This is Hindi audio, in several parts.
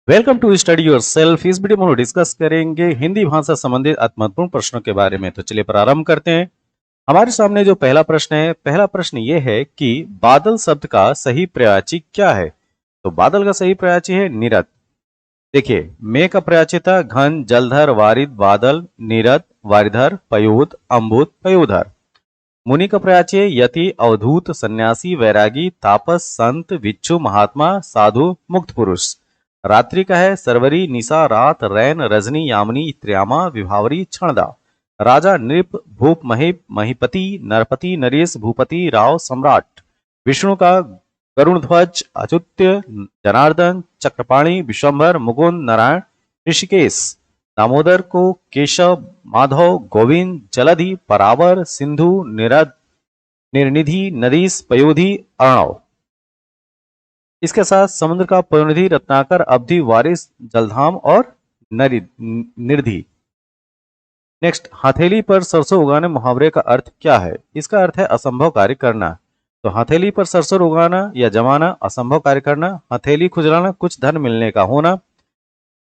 Welcome to study yourself. इस वीडियो में हम डिस्कस करेंगे हिंदी भाषा संबंधित महत्वपूर्ण प्रश्नों के बारे में। तो चलिए प्रारंभ करते हैं। हमारे सामने जो पहला प्रश्न है, पहला प्रश्न ये है कि बादल शब्द का सही पर्यायवाची क्या है। तो बादल का सही पर्यायवाची है निरत। देखिए, मेघ का पर्यायवाची था घन, जलधर, वारिद, बादल, निरत, वारिधर, पयोद, अम्बुद, पयोधर। मुनि का पर्यायवाची है यति, अवधूत, सन्यासी, वैरागी, तापस, संत, भिक्षु, महात्मा, साधु, मुक्त पुरुष। रात्रि का है सरवरी, निशा, रात, रैन, रजनी, यामिनी, त्र्यामा, विभावरी, क्षणदा। राजा नृप, भूप, महीप, महीपति, नरपति, नरेश, भूपति, राव, सम्राट। विष्णु का गरुण ध्वज, अच्युत्य, जनार्दन, चक्रपाणी, विश्वंभर, मुकुंद, नारायण, ऋषिकेश। दामोदर को केशव, माधव, गोविंद, जलधि, परावर, सिंधु, निर्निधि, नदीश, पयोधि, अर्णव। इसके साथ समुद्र का पयोनिधि, रत्नाकर, अवधि, वारिस, जलधाम और निर्धि। नेक्स्ट, हथेली पर सरसों उगाने मुहावरे का अर्थ क्या है। इसका अर्थ है असंभव कार्य करना। तो हथेली पर सरसों उगाना या जमाना, असंभव कार्य करना। हथेली खुजलाना, कुछ धन मिलने का होना।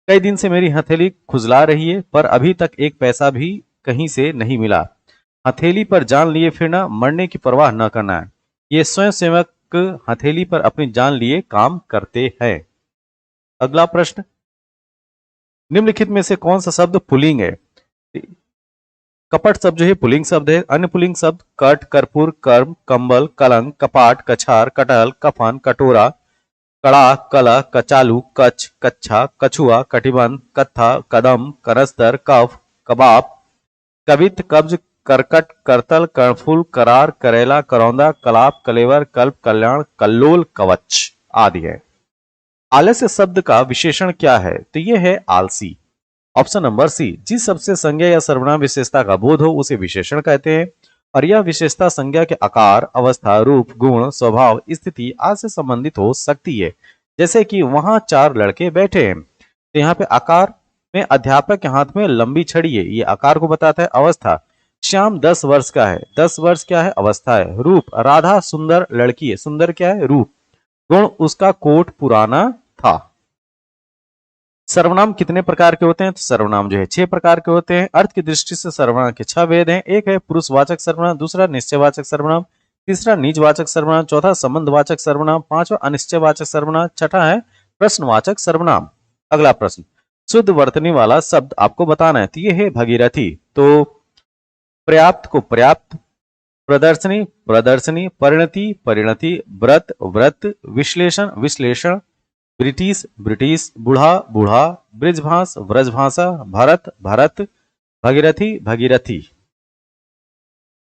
कई दिन से मेरी हथेली खुजला रही है पर अभी तक एक पैसा भी कहीं से नहीं मिला। हथेली पर जान लिए फिरना, मरने की परवाह न करना है। ये स्वयं सेवक हथेली पर अपनी जान लिए काम करते हैं। अगला प्रश्न, निम्नलिखित में से कौन सा शब्द पुल्लिंग है। कपट शब्द जो है पुल्लिंग शब्द है। अन्य पुल्लिंग शब्द कट, कर्पूर, कर्म, कंबल, कलंक, कपाट, कछार, कटहल, कफन, कटोरा, कड़ा, कलह, कचालू, कच्छ, कच्छा, कछुआ, कटिबंध, कत्था, कदम, करस्तर, कफ, कबाब, कवित, कब्ज, करकट, करतल, कर्णफूल, करार, करेला, करौंदा, कलाप, कलेवर, कल्प, कल्याण, कल्लोल, कवच आदि है। आलस्य शब्द का विशेषण क्या है। तो यह है आलसी। ऑप्शन नंबर सी, जिस शब्द से संज्ञा या सर्वनाम विशेषता का बोध हो उसे विशेषण कहते हैं और यह विशेषता संज्ञा के आकार, अवस्था, रूप, गुण, स्वभाव, स्थिति आदि से संबंधित हो सकती है। जैसे कि वहां चार लड़के बैठे हैं, तो यहाँ पे आकार में अध्यापक के हाथ में लंबी छड़ी है, ये आकार को बताता है। अवस्था, श्याम 10 वर्ष का है, 10 वर्ष क्या है, अवस्था है। रूप, राधा सुंदर लड़की है, सुंदर क्या है, रूप। गुण, उसका कोट पुराना था। सर्वनाम कितने प्रकार के होते हैं। तो सर्वनाम जो है 6 प्रकार के होते हैं। अर्थ की दृष्टि से सर्वनाम के 6 भेद हैं। एक है पुरुषवाचक सर्वनाम, दूसरा निश्चयवाचक सर्वनाम, तीसरा निजवाचक सर्वनाम, चौथा संबंधवाचक सर्वनाम, पांचवा अनिश्चयवाचक सर्वनाम, छठा है प्रश्नवाचक सर्वनाम। अगला प्रश्न, शुद्ध वर्तनी वाला शब्द आपको बताना है। तो ये है भगीरथी। तो पर्याप्त को पर्याप्त, प्रदर्शनी प्रदर्शनी, परिणति परिणति, व्रत व्रत, विश्लेषण विश्लेषण, ब्रिटिश ब्रिटिश, बूढ़ा बूढ़ा, ब्रिजभाष ब्रजभाषा, भरत भरत, भगीरथी भगीरथी।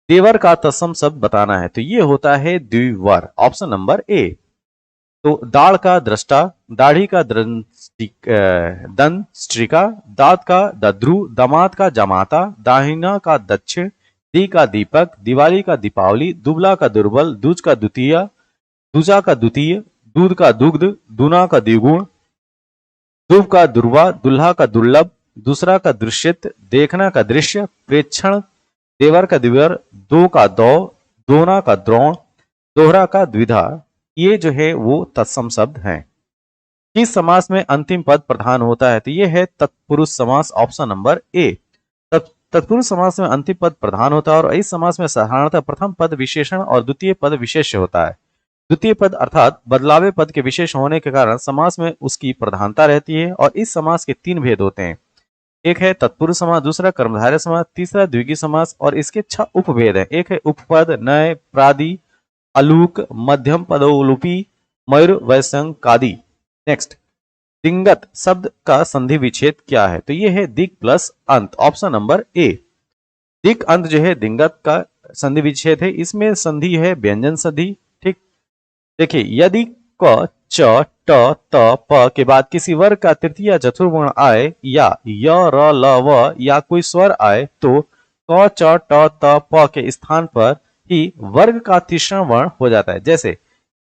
देवर का तत्सम शब्द बताना है। तो ये होता है द्विवर। Option number A. तो दाढ़ का दृष्टा, दाढ़ी का दंष्ट्रिका, दांत का दद्रु, दामाद का जमाता, दाहिना का दक्षिण, दी का दीपक, दिवाली का दीपावली, दुबला का दुर्बल, दूज का द्वितीय, दूजा का द्वितीय, दूध का दुग्ध, दूना का द्विगुण, दुब का दुर्वा, दुल्हा का दुर्लभ, दूसरा का दृश्यत, देखना का दृश्य, प्रेक्षण, देवर का द्विवर, दो का दौ, दोना का द्रोण, दोहरा का द्विधा। ये जो है वो तत्सम शब्द हैं। किस समास में अंतिम पद प्रधान होता है। तो ये है तत्पुरुष समास। Option number A. तत्पुरुष समास में अंतिम पद प्रधान होता है और इस समास में साधारणतः प्रथम पद विशेषण और द्वितीय पद विशेष्य होता है। द्वितीय पद अर्थात बदलावे पद के विशेष होने के कारण समास में उसकी प्रधानता रहती है और इस समास के 3 भेद होते हैं। एक है तत्पुरुष समास, दूसरा कर्मधारय समास, तीसरा द्विगु समास और इसके 6 उपभेद हैं। एक है उपपद, नय, प्रादि, अलूक, मध्यम पदोलूपी, मयूर, वैसंकादि। नेक्स्ट, दिंगत शब्द का संधि विच्छेद क्या है। तो ये है दिक प्लस अंत। Option number A. दिक अंत जो है दिंगत का संधि विच्छेद है। इसमें संधि है व्यंजन संधि। ठीक, देखिए, यदि क, च, ट, त, प के बाद किसी वर्ग का तृतीय चतुर्वर्ण आए या य, र, ल, व या कोई स्वर आए तो क, च, ट, त, प के स्थान पर ही वर्ग का तीसरा वर्ण हो जाता है। जैसे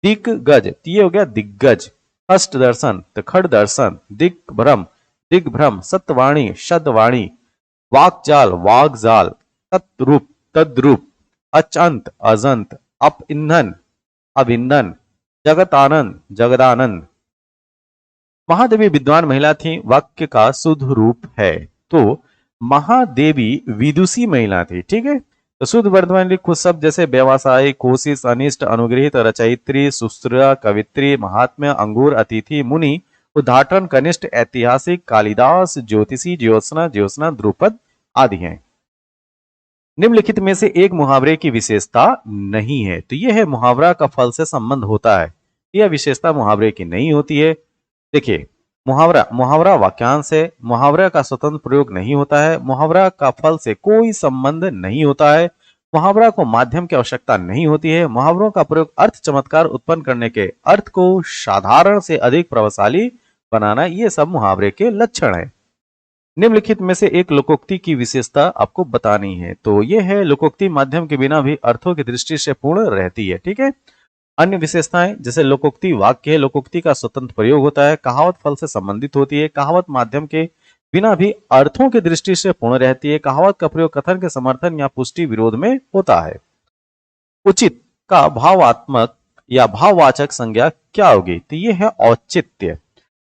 दिग्गज, ये हो गया दिग्गज। अष्ट दर्शन, तो खड़ दर्शन। दिग्भ्रम, दिग्भ्रम। सत्यवाणी, शब्दवाणी। वाक्जाल, वाग्जाल। तद्रूप, तद्रूप। अचंत, अजंत। अप ईंधन, अभिंधन। जगतानंद, जगदानंद। महादेवी विद्वान महिला थी, वाक्य का शुद्ध रूप है। तो महादेवी विदुषी महिला थी, ठीक है। तो शुद्ध वर्तमान में कुछ शब्द जैसे व्यवसायी, कोशिश, अनिष्ट, अनुग्रहित, रचयित्री, सुश्रा, कवित्री, महात्म्य, अंगूर, अतिथि, मुनि, उद्घाटन, कनिष्ठ, ऐतिहासिक, कालिदास, ज्योतिषी, ज्योत्सना, ज्योत्सना, ध्रुपद आदि हैं। निम्नलिखित में से एक मुहावरे की विशेषता नहीं है। तो यह है मुहावरा का फल से संबंध होता है, यह विशेषता मुहावरे की नहीं होती है। देखिए, मुहावरा मुहावरा वाक्यांश है, मुहावरा का स्वतंत्र प्रयोग नहीं होता है, मुहावरा का फल से कोई संबंध नहीं होता है, मुहावरा को माध्यम की आवश्यकता नहीं होती है, मुहावरों का प्रयोग अर्थ चमत्कार उत्पन्न करने के अर्थ को साधारण से अधिक प्रभावशाली बनाना, ये सब मुहावरे के लक्षण है। निम्नलिखित में से एक लोकोक्ति की विशेषता आपको बतानी है। तो यह है, लोकोक्ति माध्यम के बिना भी अर्थों की दृष्टि से पूर्ण रहती है, ठीक है। अन्य विशेषताएं जैसे लोकोक्ति वाक्य है, लोकोक्ति का स्वतंत्र प्रयोग होता है, कहावत फल से संबंधित होती है, कहावत माध्यम के बिना भी अर्थों की दृष्टि से पूर्ण रहती है, कहावत का प्रयोग कथन के समर्थन या पुष्टि विरोध में होता है। उचित का भावात्मक या भाववाचक संज्ञा क्या होगी? तो ये है औचित्य।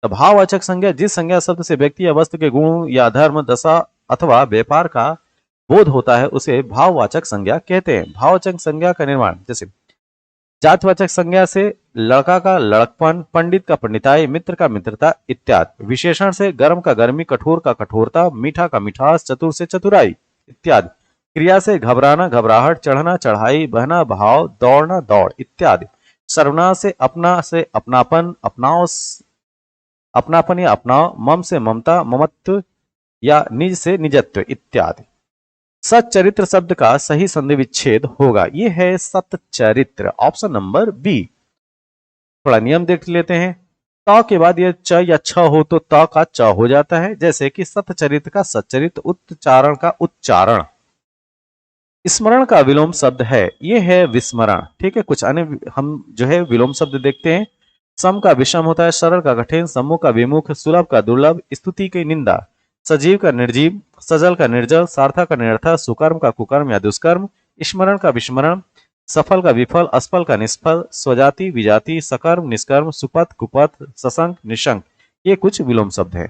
तो भाववाचक संज्ञा जिस संज्ञा शब्द से व्यक्ति या वस्तु के गुण या धर्म, दशा अथवा व्यापार का बोध होता है उसे भाववाचक संज्ञा कहते हैं। भाववाचक संज्ञा का निर्माण जैसे जातिवाचक संज्ञा से लड़का का लड़कपन, पंडित का पंडिताई, मित्र का मित्रता इत्यादि। विशेषण से गर्म का गर्मी, कठोर का कठोरता, मीठा का मिठास, चतुर से चतुराई इत्यादि। क्रिया से घबराना घबराहट, चढ़ना चढ़ाई, बहना भाव, दौड़ना दौड़ इत्यादि। सर्वनाम से अपनापन, अपनापन या अपनाव, मम से ममता, ममत्व या निज से निजत्व इत्यादि। सच्चरित्र शब्द का सही संधि विच्छेद होगा, यह है सतचरित्र, ऑप्शन नंबर बी। थोड़ा नियम देख लेते हैं। त के बाद यह च या छ हो तो त का च हो जाता है, जैसे कि सतचरित्र का सच्चरित्र, उच्चारण का उच्चारण। स्मरण का विलोम शब्द है, यह है विस्मरण, ठीक है। कुछ अन्य हम जो है विलोम शब्द देखते हैं। सम का विषम होता है, सरल का कठिन, सम्मुख का विमुख, सुलभ का दुर्लभ, स्तुति की निंदा, सजीव का निर्जीव, सजल का निर्जल, सार्थक का निरर्थक, सुकर्म का कुकर्म या दुष्कर्म, स्मरण का विस्मरण, सफल का विफल, असफल का निष्फल, स्वजाति विजाति, सकर्म निष्कर्म, सुपथ कुपथ, सशंक निशंक, ये कुछ विलोम शब्द है।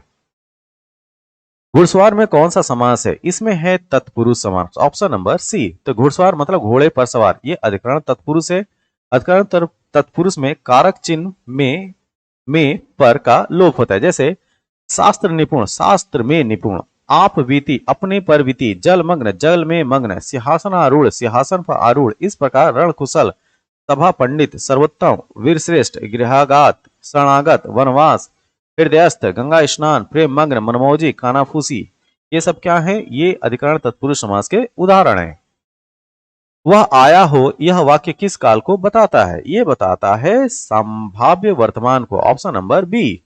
घुड़सवार में कौन सा समास है? इसमें है तत्पुरुष समास, ऑप्शन नंबर सी। तो घुड़सवार मतलब घोड़े पर सवार, ये अधिकरण तत्पुरुष है। अधिकरण तत्पुरुष में कारक चिन्ह में पर का लोप होता है, जैसे शास्त्र निपुण, शास्त्र में निपुण, आप बीती, अपने पर बीती, जल मग्न, जल में मग्न, सिंहासन आरूढ़, सिंहासन पर आरूढ़। इस प्रकार रण कुशल, सभा पंडित, सर्वोत्तम, वीरश्रेष्ठ, गृहागात, शरणागत, वनवास, हृदयस्थ, गंगा स्नान, प्रेम मग्न, मनमौजी, कानाफूसी, ये सब क्या है? ये अधिकरण तत्पुरुष समास के उदाहरण हैं। वह आया हो, यह वाक्य किस काल को बताता है? ये बताता है संभाव्य वर्तमान को, ऑप्शन नंबर बी।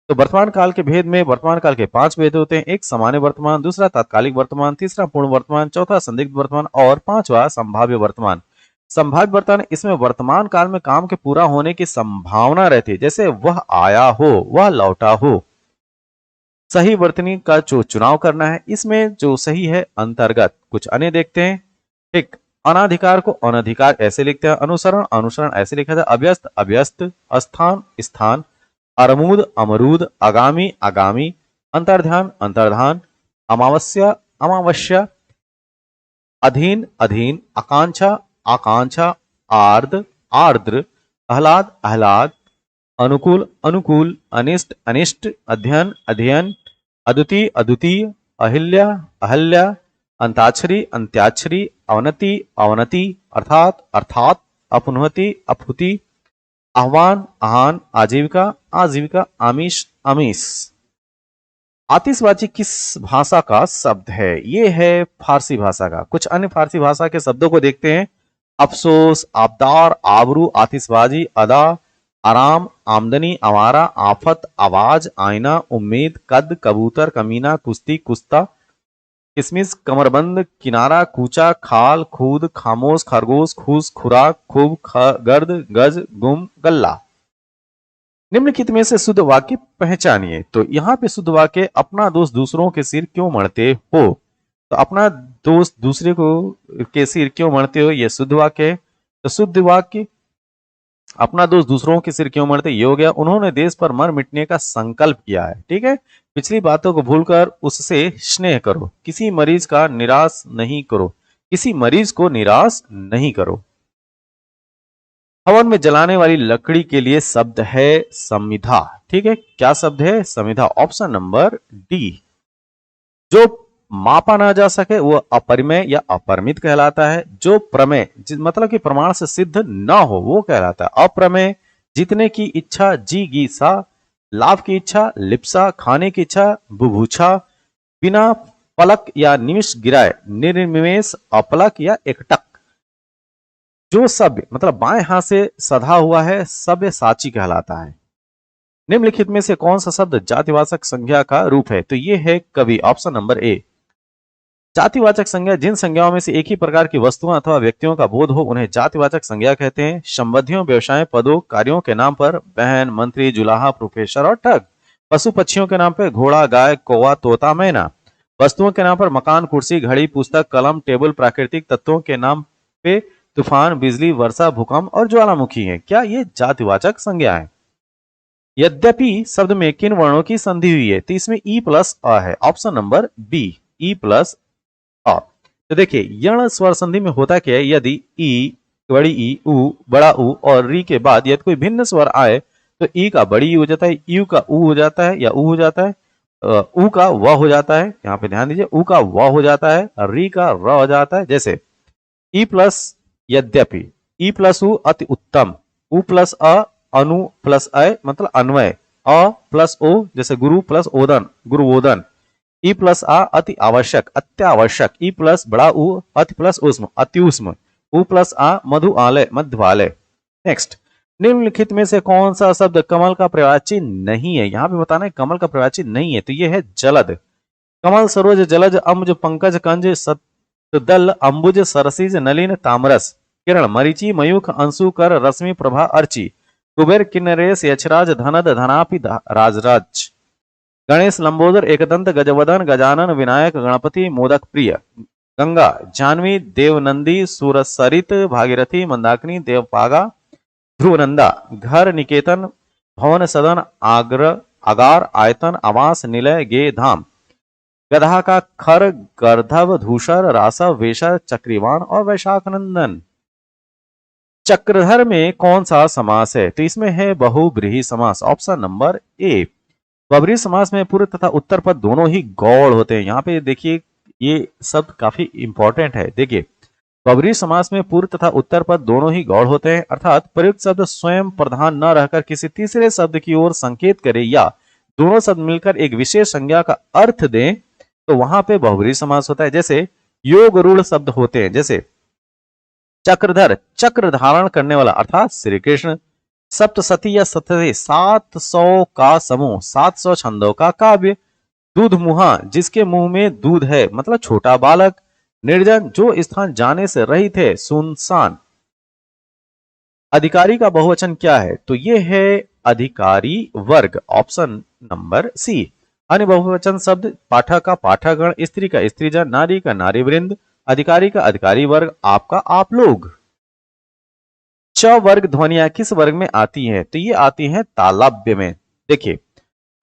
तो वर्तमान काल के भेद में वर्तमान काल के 5 भेद होते हैं। एक सामान्य वर्तमान, दूसरा तात्कालिक वर्तमान, तीसरा पूर्ण वर्तमान, चौथा संदिग्ध वर्तमान और पांचवा संभाव्य वर्तमान। संभाव्य वर्तमान, इसमें वर्तमान काल में काम के पूरा होने की संभावना रहती है, जैसे वह आया हो, वह लौटा हो। सही वर्तनी का जो चुनाव करना है, इसमें जो सही है अंतर्गत। कुछ अन्य देखते हैं, ठीक। अनाधिकार को अनधिकार ऐसे लिखते हैं, अनुसरण अनुसरण ऐसे लिखा जाता है, अभ्यस्त अभ्यस्त, स्थान स्थान, अरमूद अमरूद, आगामी आगामी, अंतर्ध्यान अंतर्धान, अमावस्या अमावस्या, अधीन अधीन, आकांक्षा आकांक्षा, आर्द्र आर्द्र, आह्लाद आह्लाद, अनुकूल अनुकूल, अनिष्ट अनिष्ट, अध्ययन अध्ययन, अद्वितीय अद्वितीय, अहिल्या अहल्या, अंताक्षरी अंत्याक्षरी, अवनति अवनति, अर्थात अर्थात, अपनुहति अपहुति, आह्वान आहान, आजीविका आजीविका, आमिष आमिष। आतिशबाजी किस भाषा का शब्द है? ये है फारसी भाषा का। कुछ अन्य फारसी भाषा के शब्दों को देखते हैं। अफसोस, आबदार, आबरू, आतिशबाजी, अदा, आराम, आमदनी, आवारा, आफत, आवाज, आईना, उम्मीद, कद, कबूतर, कमीना, कुश्ती, कुश्ता, किसमिस, कमरबंद, किनारा, कूचा, खाल, खूद, खामोश, खरगोश, खूस, खुराक, खूब, गर्द, गज, गुम, गल्ला। निम्नलिखित में से शुद्ध वाक्य पहचानिए। तो यहाँ पे शुद्ध वाक्य, अपना दोस्त दूसरों के सिर क्यों मढ़ते हो? तो अपना दोस्त दूसरे को के सिर क्यों मढ़ते हो, यह शुद्ध वाक्य है। तो शुद्ध वाक्य अपना दोस्त दूसरों के सिर क्यों मरते, ये हो गया। उन्होंने देश पर मर मिटने का संकल्प किया है, ठीक है। पिछली बातों को भूलकर उससे स्नेह करो, किसी मरीज का निराश नहीं करो, किसी मरीज को निराश नहीं करो। हवन में जलाने वाली लकड़ी के लिए शब्द है समिधा, ठीक है। क्या शब्द है? समिधा, ऑप्शन नंबर डी। जो मापा ना जा सके वो अपरिमेय या अपरिमित कहलाता है। जो प्रमेय मतलब कि प्रमाण से सिद्ध ना हो वो कहलाता है अप्रमेय। जीतने की इच्छा जिगीषा, लाभ की इच्छा लिप्सा, खाने की इच्छा बुभुक्षा, बिना पलक या निमिष गिराए निर्निमेष अपलक या एकटक। जो सभ्य मतलब बाएं हाथ से सधा हुआ है सभ्य साची कहलाता है। निम्नलिखित में से कौन सा शब्द जातिवाचक संज्ञा का रूप है? तो ये है कवि, ऑप्शन नंबर ए। जातिवाचक संज्ञा जिन संज्ञाओं में से एक ही प्रकार की वस्तुओं अथवा व्यक्तियों का बोध हो उन्हें जातिवाचक संज्ञा कहते हैं। संबंधियों, व्यवसाय, पदों, कार्यों के नाम पर बहन, मंत्री, जुलाहा, प्रोफेसर और ठग। पशु पक्षियों के नाम पर घोड़ा, गाय, कौवा, तोता, मैना। वस्तुओं के नाम पर मकान, कुर्सी, घड़ी, पुस्तक, कलम, टेबल। प्राकृतिक तत्वों के नाम पे तूफान, बिजली, वर्षा, भूकंप और ज्वालामुखी है। क्या ये जातिवाचक संज्ञा है? यद्यपि शब्द में किन वर्णों की संधि हुई है? तो इसमें ई प्लस अ है, ऑप्शन नंबर बी, ई प्लस अ। तो देखिए यण स्वर संधि में होता क्या है, यदि ई, बड़ी ई, उ, बड़ा उ और री के बाद यदि कोई भिन्न स्वर आए तो ई का बड़ी ई हो जाता है, यू का उ हो जाता है या उ हो जाता है, उ का व हो जाता है। यहाँ पे ध्यान दीजिए, उ का व हो जाता है, री का र हो जाता है। जैसे ई प्लस यद्यपि, ई प्लस उ अति उत्तम, उ प्लस अ अनु प्लस अय मतलब अन्वय, अ प्लस ओ जैसे गुरु प्लस ओदन गुरुवोदन। ई प्लस आ अति आवश्यक अत्यावश्यक। ई प्लस बड़ा उ अति प्लस उष्म अति उष्म। उ प्लस आ मधु आलय मध्वालय। नेक्स्ट, निम्नलिखित में से कौन सा शब्द कमल का प्रवाची नहीं है? यहाँ पे बताना है कमल का प्रवाची नहीं है, तो ये है जलद। कमल, सरोज, जलज, अम्बुज, पंकज, कंज, सतदल, अंबुज, सरसीज, नलिन, तामरस। किरण, मरीचि, मयूख, अंशु, कर, रश्मि, प्रभा, अर्ची। कुबेर, किन्नरेश, यक्षराज, धनद, धनापि, राजराज। गणेश, लंबोदर, एकदंत, गजवदन, गजानन, विनायक, गणपति, मोदक प्रिय। गंगा, जाह्नवी, देवनंदी, सुरसरित, भागीरथी, मंदाकिनी, देवपागा, ध्रुवनंदा। घर, निकेतन, भवन, सदन, आगार, आयतन, आवास, निलय, गे, धाम। गधा का खर, गर्धव, धूसर, रासव, वेशर, चक्रीवाण और वैशाख नंदन। चक्रधर में कौन सा समास है? तो इसमें है बहुब्रीहि समास, ऑप्शन नंबर ए। बहुब्रीहि समास में पूर्व तथा उत्तर पद दोनों ही गौड़ होते हैं। यहाँ पे देखिए ये शब्द काफी इंपॉर्टेंट है। देखिए बहुब्रीहि समास में पूर्व तथा उत्तर पद दोनों ही गौड़ होते हैं, अर्थात प्रयुक्त शब्द स्वयं प्रधान न रहकर किसी तीसरे शब्द की ओर संकेत करे या दोनों शब्द मिलकर एक विशेष संज्ञा का अर्थ दें तो वहां पे बहुब्रीहि समास होता है। जैसे योग रूढ़ शब्द होते हैं, जैसे चक्रधर, चक्र धारण करने वाला अर्थात श्री कृष्ण। सप्तशती या सप्तशती 700 का समूह, 700 छंदों का काव्य। दूध मुहा, जिसके मुंह में दूध है मतलब छोटा बालक। निर्जन, जो स्थान जाने से रहित है, सुनसान। अधिकारी का बहुवचन क्या है? तो ये है अधिकारी वर्ग, ऑप्शन नंबर सी। अन्य बहुवचन शब्द पाठक का पाठकगण, स्त्री का स्त्रीजन, नारी का नारी वृंद, अधिकारी का अधिकारी वर्ग, आपका आप लोग। च वर्ग ध्वनियां किस वर्ग में आती हैं? तो ये आती हैं तालव्य में। देखिए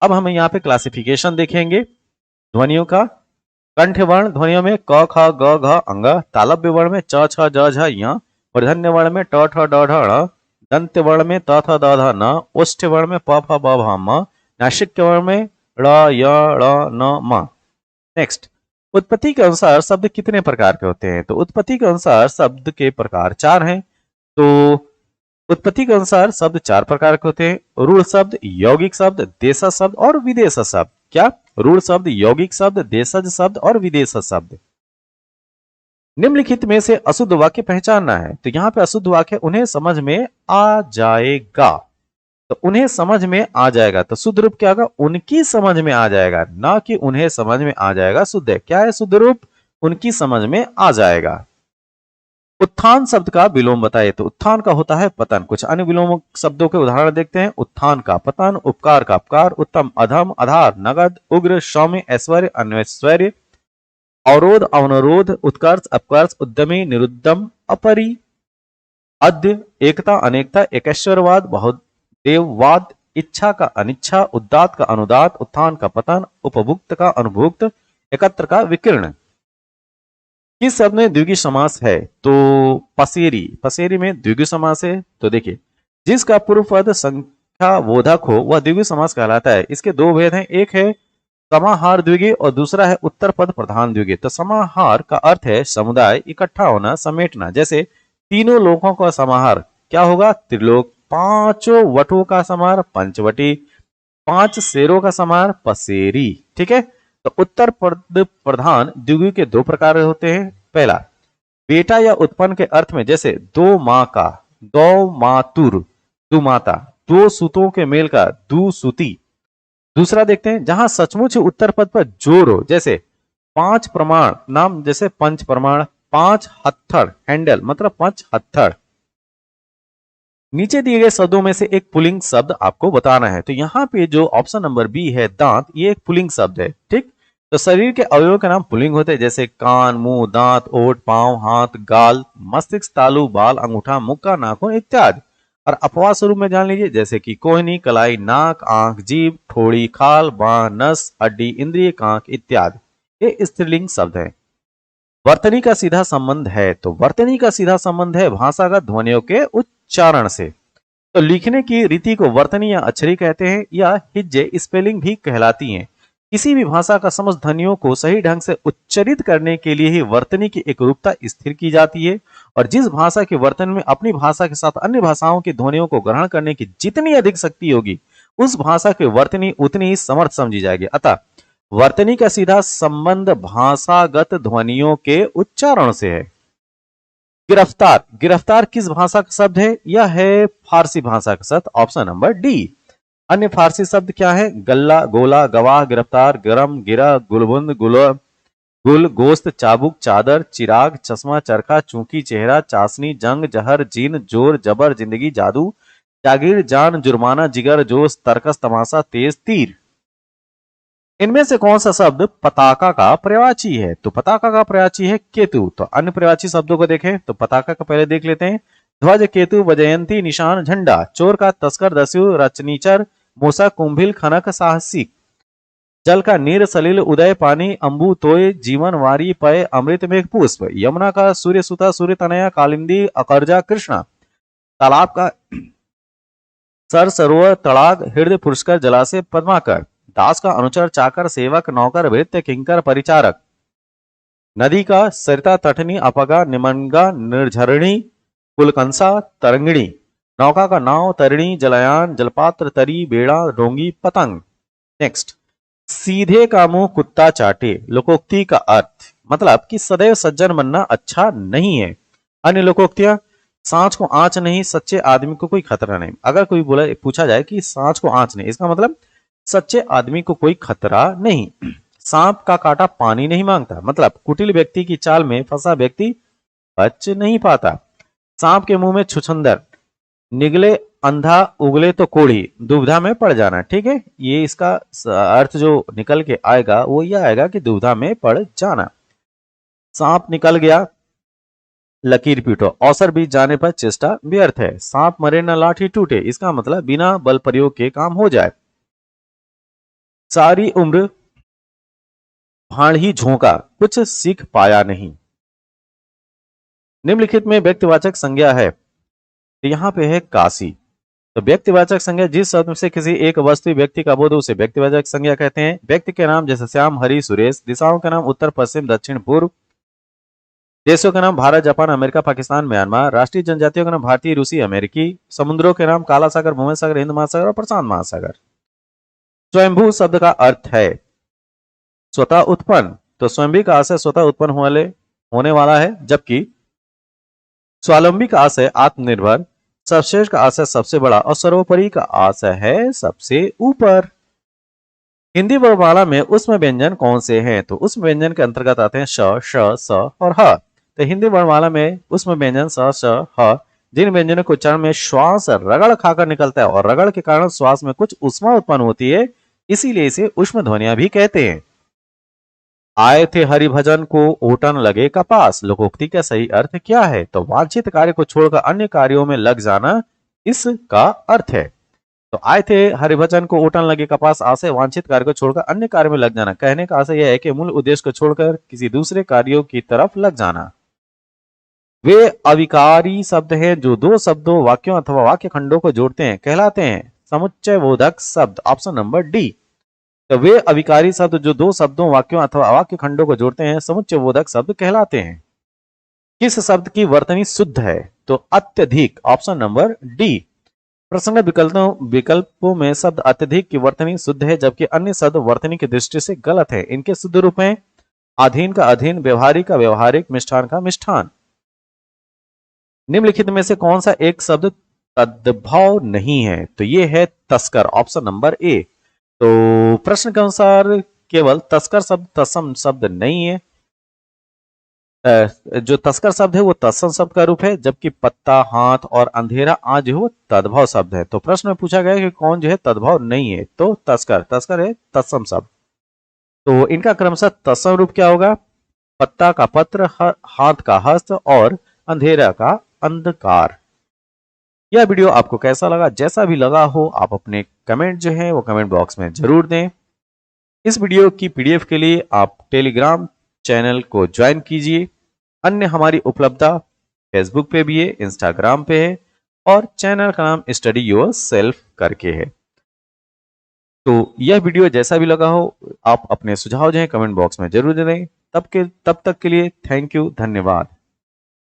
अब हम यहाँ पे क्लासिफिकेशन देखेंगे ध्वनियों का। कंठ वर्ण ध्वनियों में क ख ग घ अंग, तालव्य वर्ण में च छ ज झ य, मूर्धन्य वर्ण में ट ठ ड ढ ण, दंत्य वर्ण में त थ द ध न, ओष्ठ्य वर्ण में प फ ब भ म, नासिक वर्ण में ड़ य ड़ न म। नेक्स्ट, उत्पत्ति के अनुसार शब्द कितने प्रकार के होते हैं? तो उत्पत्ति के अनुसार शब्द के प्रकार 4 हैं। तो उत्पत्ति के अनुसार शब्द 4 प्रकार के होते हैं। रूढ़ शब्द, यौगिक शब्द, देशज शब्द और विदेशज शब्द। क्या? रूढ़ शब्द, यौगिक शब्द, देशज शब्द और विदेशज शब्द। निम्नलिखित में से अशुद्ध वाक्य पहचानना है। तो यहाँ पे अशुद्ध वाक्य उन्हें समझ में आ जाएगा, तो उन्हें समझ में आ जाएगा, तो शुद्ध रूप क्या होगा? उनकी समझ में आ जाएगा, ना कि उन्हें समझ में आ जाएगा। शुद्ध है क्या है शुद्ध रूप? उनकी समझ में आ जाएगा। उत्थान शब्द का विलोम बताइए। तो उत्थान का होता है पतन। कुछ अन्य विलोम शब्दों के उदाहरण देखते हैं। उत्थान का पतन, उपकार का अपकार, उत्तम अधम, आधार नगद, उग्र सौम्य, ऐश्वर्य अन्वैश्वर्य, अवरोध अवनरोध, उत्कर्ष अपकर्ष, उद्यमी निरुद्यम, अपरि। अद्य, एकता अनेकता, एकेश्वरवाद, बहुदेववाद, इच्छा का अनिच्छा, उदात्त का अनुदात, उत्थान का पतन, उपभुक्त का अनुभुक्त, एकत्र का विकीर्ण। किस शब्द में द्विगु समास है? तो पसेरी, पसेरी में द्विगु समास है। तो देखिए, जिसका पूर्व पद संख्या बोधक हो वह द्विगु समास कहलाता है। इसके दो भेद हैं, एक है समाहार द्विगु और दूसरा है उत्तर पद प्रधान द्विगु। तो समाहार का अर्थ है समुदाय, इकट्ठा होना, समेटना। जैसे तीनों लोकों का समाहार क्या होगा? त्रिलोक। पांचों वटों का समाहार पंचवटी। पांच शेरों का समाहार पसेरी। ठीक है। तो उत्तर पद प्रधान द्विगु के दो प्रकार होते हैं। पहला, बेटा या उत्पन्न के अर्थ में, जैसे दो माँ का, दो मातुर, दु माता, दो सुतों के मेल का, दु सुती। दूसरा देखते हैं, जहां सचमुच उत्तर पद पर जोर हो, जैसे पांच प्रमाण नाम, जैसे पंच प्रमाण, पांच हत्थड़ हैंडल मतलब पंच हत्थड़। नीचे दिए गए शब्दों में से एक पुल्लिंग शब्द आपको बताना है। तो यहाँ पे जो ऑप्शन नंबर बी है दांत, ये एक पुल्लिंग शब्द है। ठीक। तो शरीर के अवयवों के नाम पुल्लिंग होते हैं, जैसे कान, मुंह, दांत, ओठ, पांव, हाथ, गाल, मस्तिष्क, तालु, बाल, अंगूठा, मुक्का, नाखून इत्यादि। और अपवाद स्वरूप में जान लीजिए, जैसे कि कोहनी, कलाई, नाक, आंख, जीभ, ठोड़ी, खाल, बांह, नस, हड्डी, इंद्रिय, कांक इत्यादि। ये स्त्रीलिंग शब्द है। वर्तनी का सीधा संबंध है, तो वर्तनी का सीधा संबंध है भाषागत ध्वनियों के उच्चारण से। तो लिखने की रीति को वर्तनी या अक्षरी कहते हैं, या हिज्जे स्पेलिंग भी कहलाती हैं। किसी भी भाषा का समस्त ध्वनियों को सही ढंग से उच्चरित करने के लिए ही वर्तनी की एकरूपता स्थिर की जाती है। और जिस भाषा के वर्तन में अपनी भाषा के साथ अन्य भाषाओं की ध्वनियों को ग्रहण करने की जितनी अधिक शक्ति होगी, उस भाषा की वर्तनी उतनी ही समर्थ समझी जाएगी। अतः वर्तनी का सीधा संबंध भाषागत ध्वनियों के उच्चारण से है। गिरफ्तार, गिरफ्तार किस भाषा का शब्द है? यह है फारसी भाषा का शब्द, ऑप्शन नंबर डी। अन्य फारसी शब्द क्या है? गल्ला, गोला, गवाह, गिरफ्तार, गरम, गिरा, गुलबुंद, गुल, गोश्त, चाबुक, चादर, चिराग, चश्मा, चरखा, चूंकी, चेहरा, चाशनी, जंग, जहर, जीन, जोर, जबर, जिंदगी, जादू, जागीर, जान, जुर्माना, जिगर, जोश, तर्कस, तमाशा, तेज, तीर। इनमें से कौन सा शब्द पताका का पर्यायवाची है? तो पताका का पर्यायवाची है केतु। तो अन्य पर्यायवाची शब्दों को देखें, तो पताका का पहले देख लेते हैं। ध्वज, केतु, वजयंती, निशान, झंडा। चोर का तस्कर, दस्यु, रचनीचर, मूसा, कुंभिल, खनक, साहसिक। जल का नीर, सलिल, उदय, पानी, अंबु, तोय, जीवन, वारी, पय, अमृत, मेघ, पुष्प। यमुना का सूर्य सुता, सूर्य तनया, कालिंदी, अकर्जा, कृष्णा। तालाब का सर, सरोवर, तड़ाग, हृदय, पुरस्कर, जलाशय, पद्माकर। दास का अनुचर, चाकर, सेवक, नौकर, भृत्य, किंकर, परिचारक। नदी का सरिता, तटनी, अपगा, निमनगा, निर्झरणी, कुलकंसा, तरंगिणी। नौका का नाव, तरिणी, जलयान, जलपात्र, तरी, बेड़ा, डोंगी, पतंग। नेक्स्ट, सीधे का मुंह कुत्ता चाटे। लोकोक्ति का अर्थ मतलब कि सदैव सज्जन बनना अच्छा नहीं है। अन्य लोकोक्तियां, सांच को आंच नहीं, सच्चे आदमी को कोई खतरा नहीं। अगर कोई बोला पूछा जाए कि सांच को आंच नहीं, इसका मतलब सच्चे आदमी को कोई खतरा नहीं। सांप का काटा पानी नहीं मांगता, मतलब कुटिल व्यक्ति की चाल में फंसा व्यक्ति बच नहीं पाता। सांप के मुंह में छुछंदर, निगले अंधा, उगले तो कोढ़ी, दुविधा में पड़ जाना। ठीक है, ये इसका अर्थ जो निकल के आएगा वो यह आएगा कि दुविधा में पड़ जाना। सांप निकल गया, लकीर पीटो, अवसर बीत जाने पर चेष्टा व्यर्थ है। सांप मरे न लाठी टूटे, इसका मतलब बिना बल प्रयोग के काम हो जाए। सारी उम्र भाड़ ही झोंका, कुछ सीख पाया नहीं। निम्नलिखित में व्यक्तिवाचक संज्ञा है, तो यहां पे है काशी। तो व्यक्तिवाचक संज्ञा जिस शब्द से किसी एक वस्तु व्यक्ति का बोध उसे व्यक्तिवाचक संज्ञा कहते हैं। व्यक्ति के नाम जैसे श्याम, हरि, सुरेश। दिशाओं के नाम उत्तर, पश्चिम, दक्षिण, पूर्व। देशों के नाम Bharat, Japan, America, Pakistan, Myanmar. राष्ट्रीय जनजातियों के नाम भारतीय, रूसी, अमेरिकी। समुद्रों के नाम काला सागर, भूमध्य सागर, हिंद महासागर और प्रशांत महासागर। स्वयंभू शब्द का अर्थ है स्वतः उत्पन्न। तो स्वयंभी का आशय स्वतः उत्पन्न होने वाला है, जबकि स्वावलंबी का आशय आत्मनिर्भर, सर्वश्रेष्ठ का आशय सबसे बड़ा और सर्वोपरि का आशय है सबसे ऊपर। हिंदी वर्णमाला में उसमें व्यंजन कौन से हैं? तो उसमें व्यंजन के अंतर्गत आते हैं श, श, स और ह। तो हिंदी वर्णमाला में उसमें व्यंजन स, श, ह, जिन व्यंजनों के उच्चारण में श्वास रगड़ खाकर निकलता है और रगड़ के कारण श्वास में कुछ ऊष्मा उत्पन्न होती है, इसीलिए इसे ऊष्म ध्वनियां भी कहते हैं। आए थे हरिभजन को ओटन लगे कपास, लोकोक्ति का सही अर्थ क्या है? तो वांछित कार्य को छोड़कर अन्य कार्यों में लग जाना इसका अर्थ है। तो आए थे हरिभजन को ओटन लगे कपास, आशय वांछित कार्य को छोड़कर अन्य कार्य में लग जाना। कहने का आशय यह है कि मूल उद्देश्य को छोड़कर किसी दूसरे कार्यों की तरफ लग जाना। वे अविकारी शब्द हैं जो दो शब्दों, वाक्यों अथवा वाक्य खंडों को जोड़ते हैं, कहलाते हैं समुच्चय बोधक शब्द। Option number D. तो वे अविकारी शब्द जो दो शब्दों, वाक्यों अथवा वाक्य खंडों को जोड़ते हैं, समुच्चय बोधक शब्द कहलाते हैं। किस शब्द की वर्तनी शुद्ध है? तो अत्यधिक। Option number D. प्रसंग विकल्पों में शब्द अत्यधिक की वर्तनी शुद्ध है, जबकि अन्य शब्द वर्तनी की दृष्टि से गलत है। इनके शुद्ध रूप में अधीन का अधीन, व्यवहारिक का व्यवहारिक, मिष्ठान का मिष्ठान। निम्नलिखित में से कौन सा एक शब्द तद्भव नहीं है? तो ये है तस्कर। Option number A. तो प्रश्न के अनुसार केवल तस्कर शब्द तत्सम शब्द नहीं है। जो तस्कर शब्द है वो तत्सम शब्द का रूप है, जबकि पत्ता, हाथ और अंधेरा आज वो तद्भव शब्द है। तो प्रश्न में पूछा गया कि कौन जो है तद्भव नहीं है? तो तस्कर। तस्कर है तत्सम शब्द। तो इनका क्रमशः तत्सम रूप क्या होगा? पत्ता का पत्र, हाथ का हस्त और अंधेरा का अंधकार। यह वीडियो आपको कैसा लगा? जैसा भी लगा हो आप अपने कमेंट जो है वो कमेंट बॉक्स में जरूर दें। इस वीडियो की पीडीएफ के लिए आप टेलीग्राम चैनल को ज्वाइन कीजिए। अन्य हमारी उपलब्धता फेसबुक पे भी है, इंस्टाग्राम पे है और चैनल का नाम स्टडी योर सेल्फ करके है। तो यह वीडियो जैसा भी लगा हो आप अपने सुझाव जो है कमेंट बॉक्स में जरूर दें। तब तक के लिए थैंक यू, धन्यवाद।